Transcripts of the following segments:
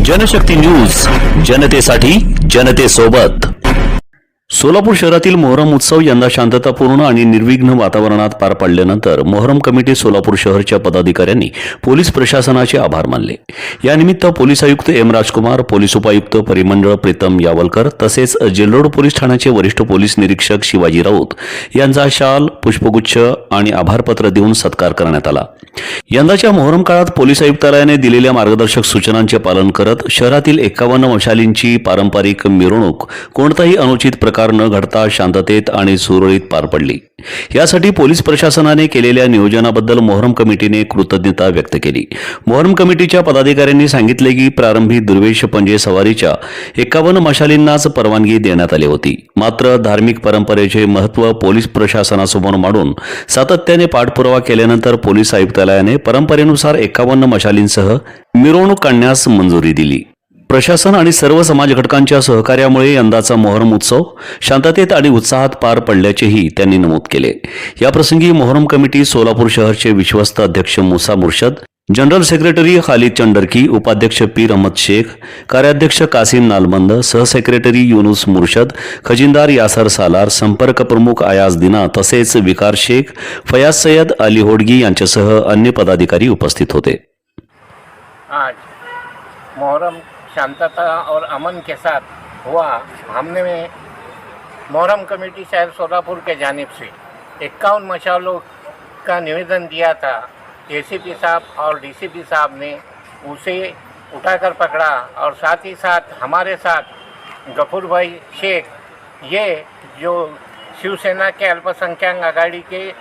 Janshakti news, जनतेसाठी जनतेसोबत। सोलापूर शहरातील मोहरम उत्सव यंदा शांततापूर्ण आणि निर्विघ्न वातावरणात पार पडल्यानंतर मोहरम कमिटी सोलापूर शहरच्या पदाधिकाऱ्यांनी पोलीस प्रशासनाचे आभार मानले। यानिमित्त पोलीस आयुक्त एम राजकुमार, पोलीस उपायुक्त परिमंडळ प्रीतम यावलकर तसेच जेलरोड पोलीस ठाण्याचे वरिष्ठ पोलीस निरीक्षक शिवाजी राऊत यांचा शाल, पुष्पगुच्छ आणि आभारपत्र देऊन सत्कार करण्यात आला। यंदाच्या मोहरम काळात पोलीस आयुक्तालयाने दिलेल्या मार्गदर्शक सूचनांचे पालन करत शहरातील 51 मशालींची पारंपरिक मिरवणूक कोणताही अनुचित प्रकार न घडता शांततेत आणि सुरळीत पार पडली। यासाठी पोलीस प्रशासनाने केलेल्या नियोजनाबद्दल मोहरम कमिटीने कृतज्ञता व्यक्त केली। मोहरम कमिटीच्या पदाधिकाऱ्यांनी सांगितले की प्रारंभी दुर्वेश पंजे सवारीच्या 51 मशालींनाच परवानगी देण्यात आली होती, मात्र धार्मिक परंपरेचे महत्त्व पोलीस प्रशासनासमोर मांडून सातत्याने पाठपुरावा केल्यानंतर पोलीस आयुक्तालयाने परंपरेनुसार 51 मशालींसह मिरवणूक काढण्यास मंजुरी दिली। प्रशासन आणि सर्व समाज घटकांच्या सहकार्यामुळे यंदाचा मोहरम उत्सव शांततेत आणि उत्साहात पार पडल्याचेही त्यांनी नमूद केले। याप्रसंगी मोहरम कमिटी सोलापूर शहरचे विश्वस्त अध्यक्ष मुसा मुर्शद, जनरल सेक्रेटरी खालिद चंडरकी, उपाध्यक्ष पीर अहमद शेख, कार्याध्यक्ष कासिम नालमंद, सहसेक्रेटरी युनुस मुर्शद, खजिनदार यासर सालार, संपर्क प्रमुख आयाज दिना तसेच विकार शेख, फयाज सय्यद, अली होडगी यांच्यासह अन्य पदाधिकारी उपस्थित होते। आज मोहरम शांतता और अमन के साथ हुआ। हमने मोहरम कमेटी शहर सोलापुर के जानिब से 51 मशालों का निवेदन दिया था। एसीपी साहब और डीसीपी साहब ने उसे उठाकर पकड़ा और साथ ही साथ हमारे साथ गफूर भाई शेख, ये जो शिवसेना के अल्पसंख्यक आघाड़ी के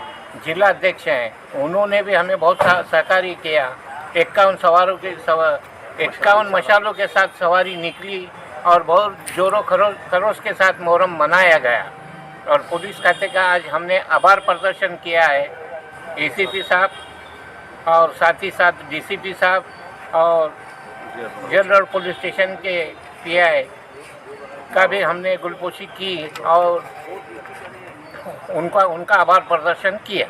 जिला अध्यक्ष हैं, उन्होंने भी हमें बहुत सहकार्य किया। 51 मशालों के साथ सवारी निकली और बहुत जोरों खरोश के साथ मोहरम मनाया गया। और पुलिस खाते का आज हमने आभार प्रदर्शन किया है। एसीपी साहब और साथ ही साथ डीसीपी साहब और जेलरोड पुलिस स्टेशन के पीआई का भी हमने गुलपोशी की और उनका आभार प्रदर्शन किया।